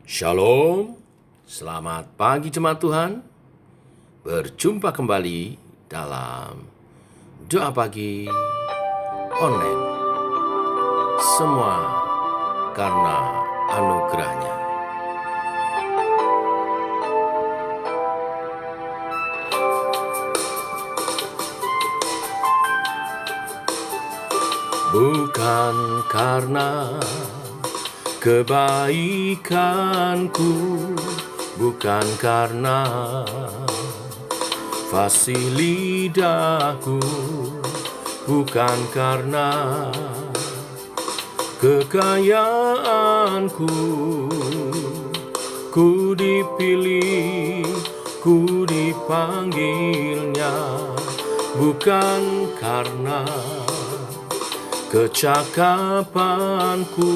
Shalom, selamat pagi jemaat Tuhan. Berjumpa kembali dalam doa pagi online. Semua karena anugerahnya. Bukan karena kebaikanku, bukan karena fasih lidahku, bukan karena kekayaanku, ku dipilih, ku dipanggilnya, bukan karena kecakapanku,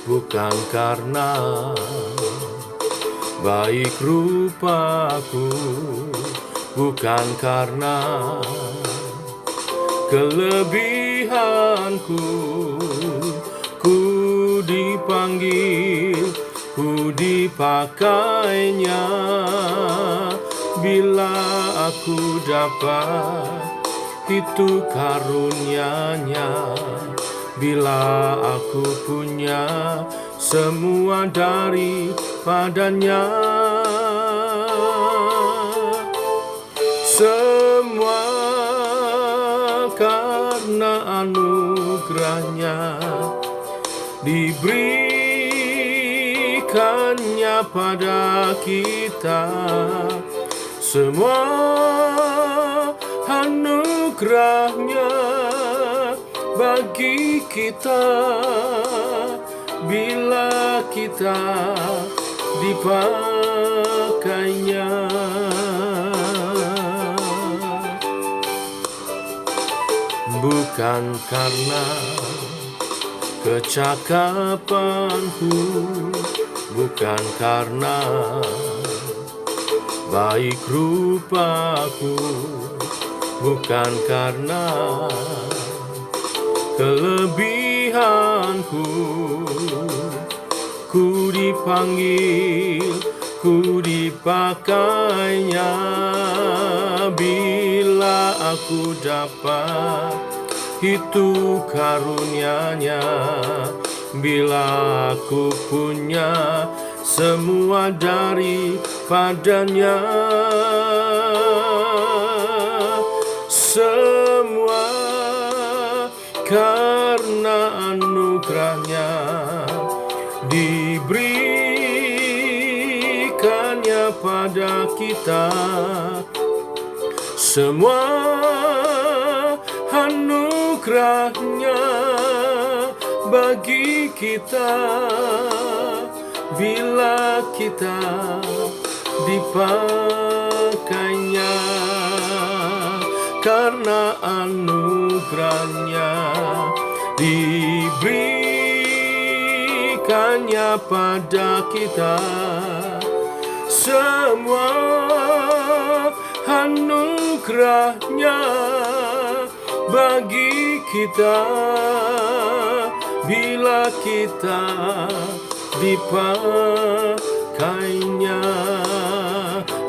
bukan karena baik rupaku, bukan karena kelebihanku, ku dipanggil, ku dipakainya. Bila aku dapat itu karunia-Nya, bila aku punya semua daripadanya, semua karena anugerahnya, diberikannya pada kita, semua anugerahnya bagi kita, bila kita dipakainya. Bukan karena kecakapanku, bukan karena baik rupaku, bukan karena kelebihanku, ku dipanggil, ku dipakainya. Bila aku dapat itu karunia-Nya, bila aku punya semua daripadanya, semua karena anugerahnya, diberikannya pada kita, semua anugerahnya bagi kita, bila kita dipakainya. Karena anugerahnya, diberikannya pada kita, semua anugerahnya bagi kita, bila kita dipakainya,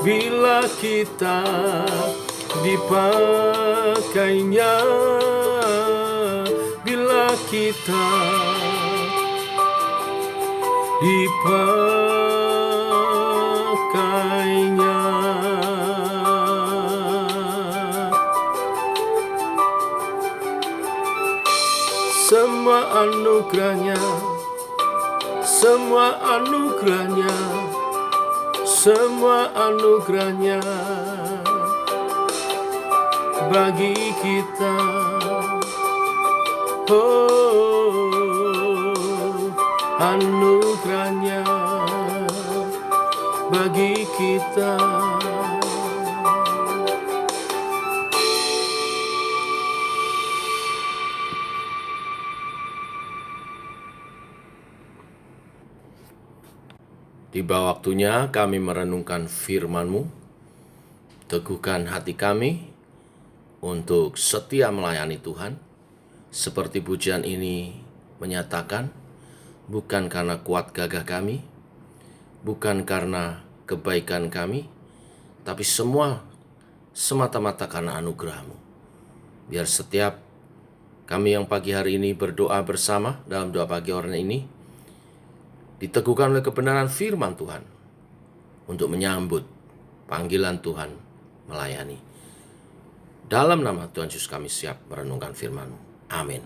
bila kita dipakainya, bila kita dipakainya. Semua anugerahnya, semua anugerahnya, semua anugerahnya bagi kita. Oh, anugerahnya bagi kita. Tiba waktunya kami merenungkan firman-Mu. Teguhkan hati kami untuk setia melayani Tuhan. Seperti pujian ini menyatakan, bukan karena kuat gagah kami, bukan karena kebaikan kami, tapi semua semata-mata karena anugerah-Mu. Biar setiap kami yang pagi hari ini berdoa bersama dalam doa pagi orang ini, diteguhkan oleh kebenaran firman Tuhan untuk menyambut panggilan Tuhan melayani. Dalam nama Tuhan Yesus kami siap merenungkan firman-Mu. Amin.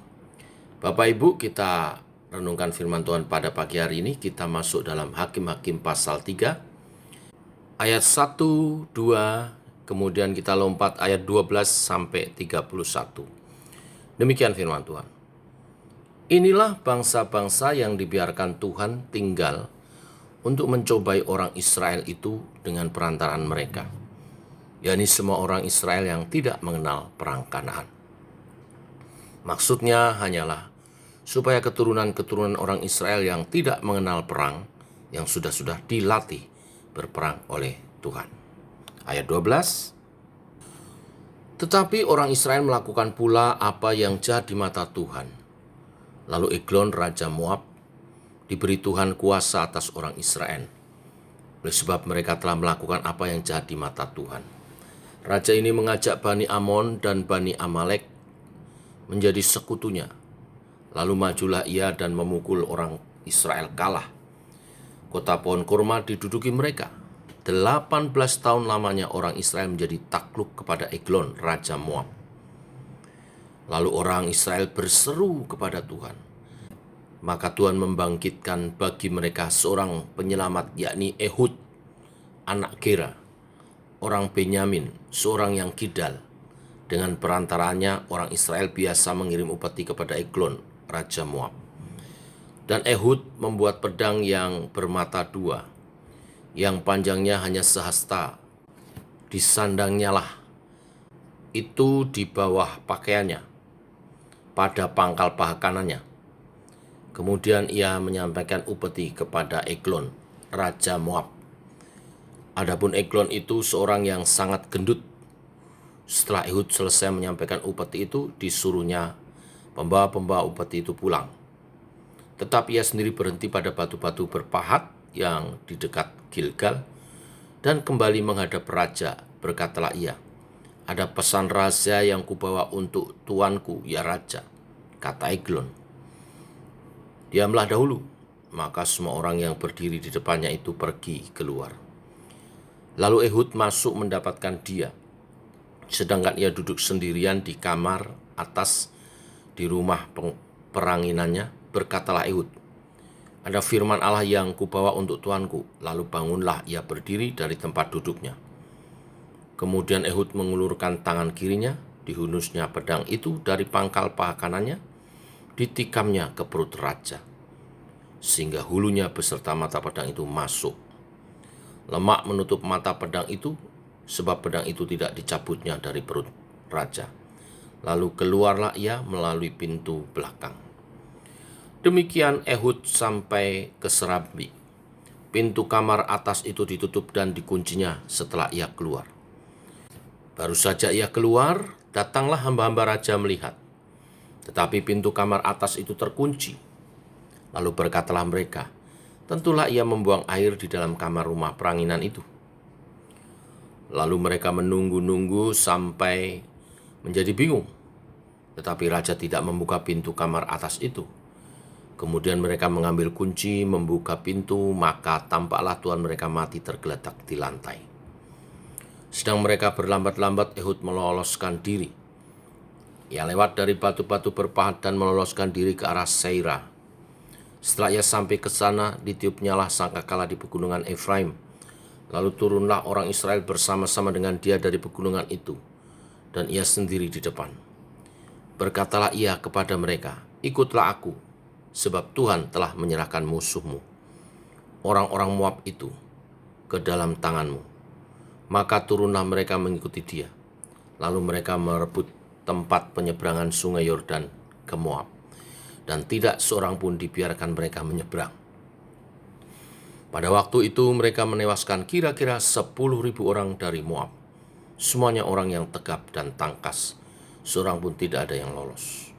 Bapak Ibu, kita renungkan firman Tuhan pada pagi hari ini. Kita masuk dalam Hakim-Hakim pasal 3, ayat 1, 2, kemudian kita lompat ayat 12 sampai 31. Demikian firman Tuhan. Inilah bangsa-bangsa yang dibiarkan Tuhan tinggal untuk mencobai orang Israel itu dengan perantaraan mereka, yakni semua orang Israel yang tidak mengenal perang Kanaan. Maksudnya hanyalah supaya keturunan-keturunan orang Israel yang tidak mengenal perang, yang sudah dilatih berperang oleh Tuhan. Ayat 12. Tetapi orang Israel melakukan pula apa yang jahat di mata Tuhan. Lalu Eglon, raja Moab, diberi Tuhan kuasa atas orang Israel, oleh sebab mereka telah melakukan apa yang jahat di mata Tuhan. Raja ini mengajak Bani Amon dan Bani Amalek menjadi sekutunya. Lalu majulah ia dan memukul orang Israel kalah. Kota pohon kurma diduduki mereka. 18 tahun lamanya orang Israel menjadi takluk kepada Eglon, raja Moab. Lalu orang Israel berseru kepada Tuhan. Maka Tuhan membangkitkan bagi mereka seorang penyelamat, yakni Ehud, anak Gera, orang Benyamin, seorang yang kidal. Dengan perantaranya orang Israel biasa mengirim upeti kepada Eglon, raja Moab. Dan Ehud membuat pedang yang bermata dua, yang panjangnya hanya sehasta. Disandangnya lah itu di bawah pakaiannya, pada pangkal paha kanannya. Kemudian ia menyampaikan upeti kepada Eglon, raja Moab. Adapun Eglon itu seorang yang sangat gendut. Setelah Ehud selesai menyampaikan upeti itu, disuruhnya pembawa-pembawa upeti itu pulang. Tetapi ia sendiri berhenti pada batu-batu berpahat yang di dekat Gilgal dan kembali menghadap raja. Berkatalah ia, "Ada pesan rahasia yang kubawa untuk tuanku, ya raja," kata Eglon. "Diamlah dahulu." Maka semua orang yang berdiri di depannya itu pergi keluar. Lalu Ehud masuk mendapatkan dia, sedangkan ia duduk sendirian di kamar atas di rumah peranginannya. Berkatalah Ehud, "Ada firman Allah yang kubawa untuk tuanku." Lalu bangunlah ia berdiri dari tempat duduknya. Kemudian Ehud mengulurkan tangan kirinya, dihunusnya pedang itu dari pangkal paha kanannya, ditikamnya ke perut raja, sehingga hulunya beserta mata pedang itu masuk. Lemak menutup mata pedang itu, sebab pedang itu tidak dicabutnya dari perut raja. Lalu keluarlah ia melalui pintu belakang. Demikian Ehud sampai ke serambi. Pintu kamar atas itu ditutup dan dikuncinya setelah ia keluar. Baru saja ia keluar, datanglah hamba-hamba raja melihat. Tetapi pintu kamar atas itu terkunci. Lalu berkatalah mereka, "Tentulah ia membuang air di dalam kamar rumah peranginan itu." Lalu mereka menunggu-nunggu sampai menjadi bingung. Tetapi raja tidak membuka pintu kamar atas itu. Kemudian mereka mengambil kunci, membuka pintu, maka tampaklah tuan mereka mati tergeletak di lantai. Sedang mereka berlambat-lambat, Ehud meloloskan diri. Ia lewat dari batu-batu berpahat dan meloloskan diri ke arah Seira. Setelah ia sampai ke sana, ditiupnyalah sangkakala di pegunungan Efraim. Lalu turunlah orang Israel bersama-sama dengan dia dari pegunungan itu, dan ia sendiri di depan. Berkatalah ia kepada mereka, "Ikutlah aku, sebab Tuhan telah menyerahkan musuhmu, orang-orang Moab itu, ke dalam tanganmu." Maka turunlah mereka mengikuti dia. Lalu mereka merebut tempat penyeberangan sungai Yordan ke Moab, dan tidak seorang pun dibiarkan mereka menyeberang. Pada waktu itu mereka menewaskan kira-kira 10.000 orang dari Moab. Semuanya orang yang tegap dan tangkas, seorang pun tidak ada yang lolos.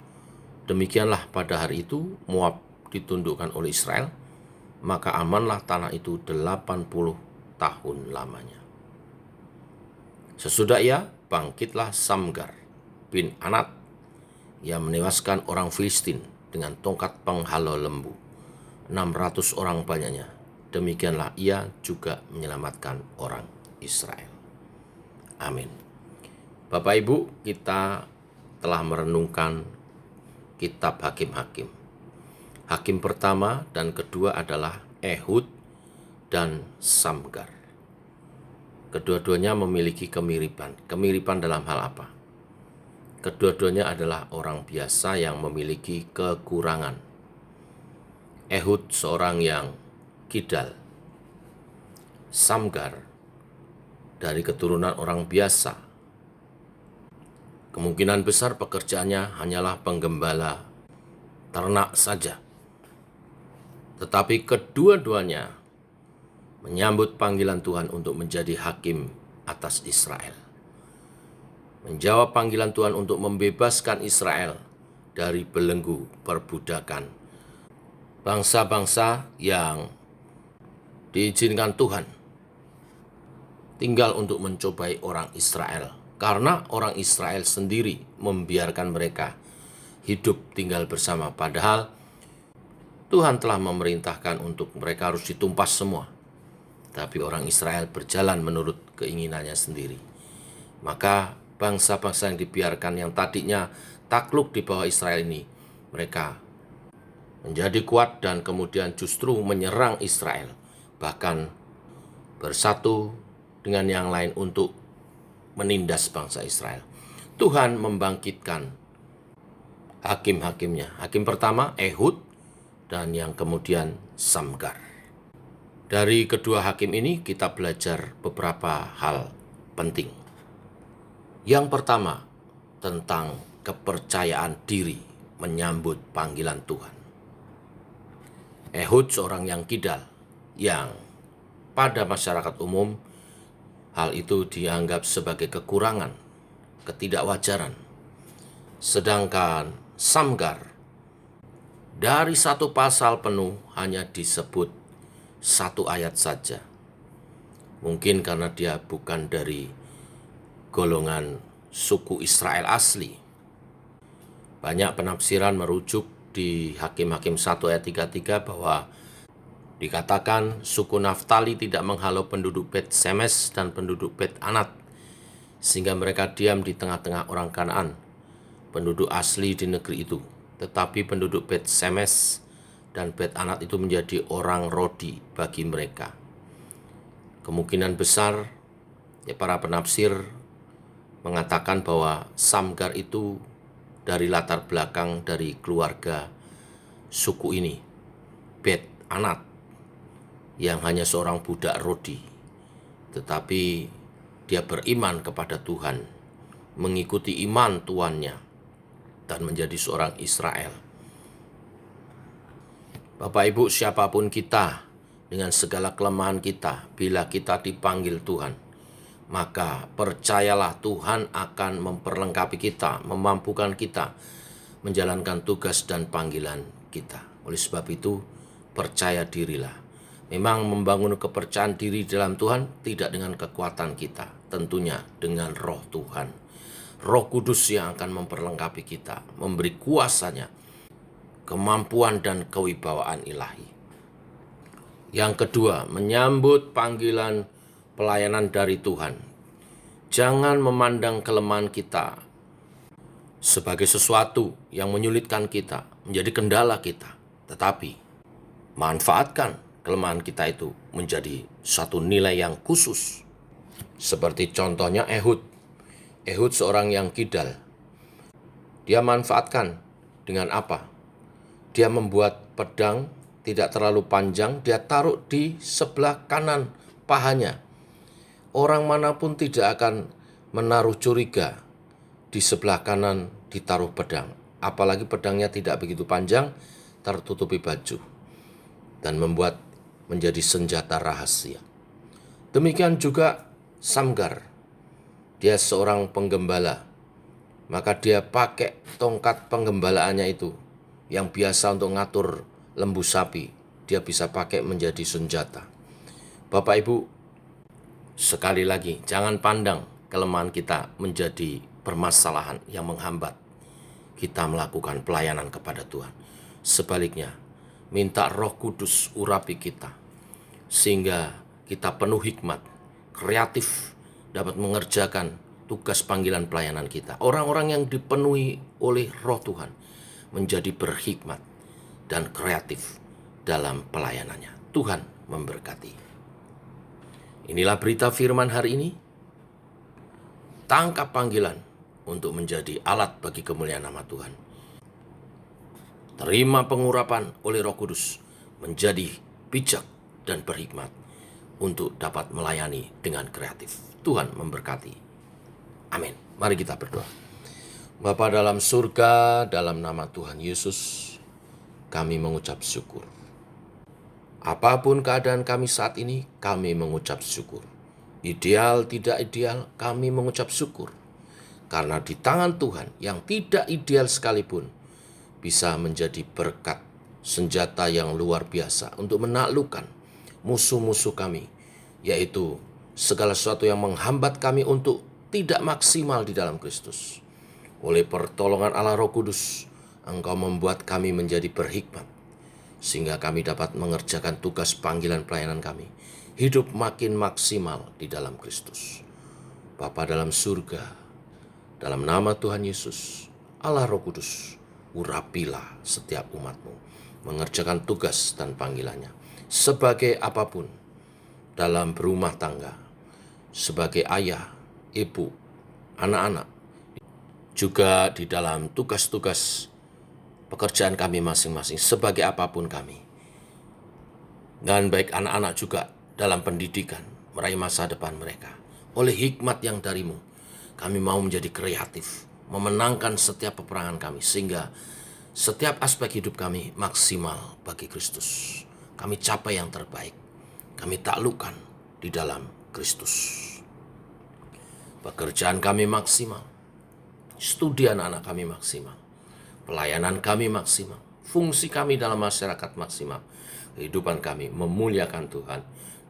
Demikianlah pada hari itu Moab ditundukkan oleh Israel, maka amanlah tanah itu 80 tahun lamanya. Sesudah ia, bangkitlah Samgar bin Anat yang menewaskan orang Filistin dengan tongkat penghalau lembu. 600 orang banyaknya. Demikianlah ia juga menyelamatkan orang Israel. Amin. Bapak Ibu, kita telah merenungkan kitab Hakim-Hakim. Hakim pertama dan kedua adalah Ehud dan Samgar. Kedua-duanya memiliki kemiripan. Kemiripan dalam hal apa? Kedua-duanya adalah orang biasa yang memiliki kekurangan. Ehud seorang yang kidal. Samgar dari keturunan orang biasa. Kemungkinan besar pekerjaannya hanyalah penggembala ternak saja. Tetapi kedua-duanya menyambut panggilan Tuhan untuk menjadi hakim atas Israel. Menjawab panggilan Tuhan untuk membebaskan Israel dari belenggu perbudakan bangsa-bangsa yang diizinkan Tuhan tinggal untuk mencobai orang Israel, karena orang Israel sendiri membiarkan mereka hidup tinggal bersama, padahal Tuhan telah memerintahkan untuk mereka harus ditumpas semua. Tapi orang Israel berjalan menurut keinginannya sendiri. Maka bangsa-bangsa yang dibiarkan, yang tadinya takluk di bawah Israel ini, mereka menjadi kuat dan kemudian justru menyerang Israel, bahkan bersatu dengan yang lain untuk menindas bangsa Israel. Tuhan membangkitkan hakim-hakimnya. Hakim pertama Ehud dan yang kemudian Samgar. Dari kedua hakim ini kita belajar beberapa hal penting. Yang pertama, tentang kepercayaan diri menyambut panggilan Tuhan. Ehud seorang yang kidal, yang pada masyarakat umum hal itu dianggap sebagai kekurangan, ketidakwajaran. Sedangkan Samgar dari satu pasal penuh hanya disebut satu ayat saja. Mungkin karena dia bukan dari golongan suku Israel asli. Banyak penafsiran merujuk di Hakim-Hakim 1 ayat 33 bahwa dikatakan suku Naftali tidak menghalau penduduk Bet Semes dan penduduk Bet Anat, sehingga mereka diam di tengah-tengah orang Kanaan, penduduk asli di negeri itu. Tetapi penduduk Bet Semes dan Bet Anat itu menjadi orang Rodi bagi mereka. Kemungkinan besar para penafsir mengatakan bahwa Samgar itu dari latar belakang dari keluarga suku ini, Bet Anat, yang hanya seorang budak Rodi, tetapi dia beriman kepada Tuhan, mengikuti iman tuannya, dan menjadi seorang Israel. Bapak Ibu, siapapun kita, dengan segala kelemahan kita, bila kita dipanggil Tuhan, maka percayalah Tuhan akan memperlengkapi kita, memampukan kita menjalankan tugas dan panggilan kita. Oleh sebab itu, percaya dirilah. Memang membangun kepercayaan diri dalam Tuhan tidak dengan kekuatan kita, tentunya dengan roh Tuhan. Roh Kudus yang akan memperlengkapi kita, memberi kuasanya, kemampuan dan kewibawaan ilahi. Yang kedua, menyambut panggilan pelayanan dari Tuhan. Jangan memandang kelemahan kita sebagai sesuatu yang menyulitkan kita, menjadi kendala kita, tetapi manfaatkan kelemahan kita itu menjadi satu nilai yang khusus. Seperti contohnya Ehud. Ehud seorang yang kidal. Dia manfaatkan dengan apa? Dia membuat pedang tidak terlalu panjang, dia taruh di sebelah kanan pahanya. Orang manapun tidak akan menaruh curiga di sebelah kanan ditaruh pedang. Apalagi pedangnya tidak begitu panjang, tertutupi baju, dan membuat menjadi senjata rahasia. Demikian juga Samgar. Dia seorang penggembala. Maka dia pakai tongkat penggembalaannya itu yang biasa untuk ngatur lembu sapi dia bisa pakai menjadi senjata. Bapak Ibu, sekali lagi, jangan pandang kelemahan kita menjadi permasalahan yang menghambat kita melakukan pelayanan kepada Tuhan. Sebaliknya, minta Roh Kudus urapi kita, sehingga kita penuh hikmat, kreatif, dapat mengerjakan tugas panggilan pelayanan kita. Orang-orang yang dipenuhi oleh Roh Tuhan menjadi berhikmat dan kreatif dalam pelayanannya. Tuhan memberkati. Inilah berita firman hari ini. Tangkap panggilan untuk menjadi alat bagi kemuliaan nama Tuhan. Terima pengurapan oleh Roh Kudus menjadi bijak dan berhikmat untuk dapat melayani dengan kreatif. Tuhan memberkati. Amin. Mari kita berdoa. Bapa dalam surga, dalam nama Tuhan Yesus, kami mengucap syukur. Apapun keadaan kami saat ini, kami mengucap syukur. Ideal, tidak ideal, kami mengucap syukur. Karena di tangan Tuhan yang tidak ideal sekalipun bisa menjadi berkat, senjata yang luar biasa untuk menaklukkan musuh-musuh kami, yaitu segala sesuatu yang menghambat kami untuk tidak maksimal di dalam Kristus. Oleh pertolongan Allah Roh Kudus, Engkau membuat kami menjadi berhikmat, sehingga kami dapat mengerjakan tugas panggilan pelayanan kami, hidup makin maksimal di dalam Kristus. Bapa dalam surga, dalam nama Tuhan Yesus, Allah Roh Kudus, urapilah setiap umat-Mu, mengerjakan tugas dan panggilannya, sebagai apapun, dalam berumah tangga, sebagai ayah, ibu, anak-anak, juga di dalam tugas-tugas pekerjaan kami masing-masing, sebagai apapun kami. Dan baik anak-anak juga dalam pendidikan, meraih masa depan mereka. Oleh hikmat yang dari-Mu, kami mau menjadi kreatif, memenangkan setiap peperangan kami, sehingga setiap aspek hidup kami maksimal bagi Kristus. Kami capai yang terbaik, kami taklukkan di dalam Kristus. Pekerjaan kami maksimal, studi anak-anak kami maksimal, pelayanan kami maksimal, fungsi kami dalam masyarakat maksimal, kehidupan kami memuliakan Tuhan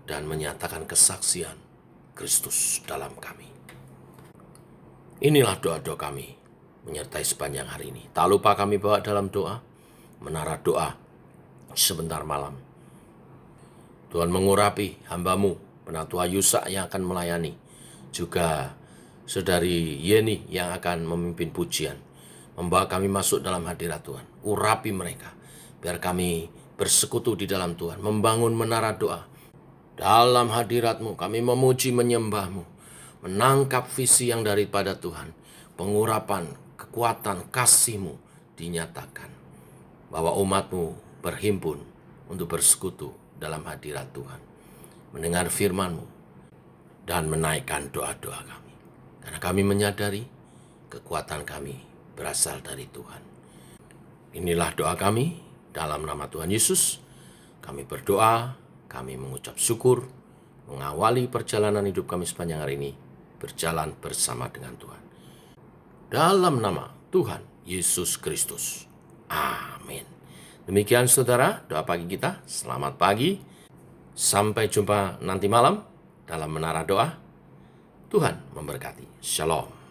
dan menyatakan kesaksian Kristus dalam kami. Inilah doa-doa kami menyertai sepanjang hari ini. Tak lupa kami bawa dalam doa, menara doa sebentar malam. Tuhan mengurapi hamba-Mu, Penatua Yusak yang akan melayani, juga Saudari Yeni yang akan memimpin pujian, membawa kami masuk dalam hadirat Tuhan. Urapi mereka, biar kami bersekutu di dalam Tuhan, membangun menara doa. Dalam hadirat-Mu kami memuji menyembah-Mu, menangkap visi yang daripada Tuhan. Pengurapan, kekuatan, kasih-Mu dinyatakan, bahwa umat-Mu berhimpun untuk bersekutu dalam hadirat Tuhan, mendengar firman-Mu, dan menaikkan doa-doa kami. Karena kami menyadari kekuatan kami berasal dari Tuhan. Inilah doa kami dalam nama Tuhan Yesus. Kami berdoa, kami mengucap syukur, mengawali perjalanan hidup kami sepanjang hari ini, berjalan bersama dengan Tuhan. Dalam nama Tuhan Yesus Kristus. Amin. Demikian saudara, doa pagi kita. Selamat pagi. Sampai jumpa nanti malam dalam menara doa. Tuhan memberkati. Shalom.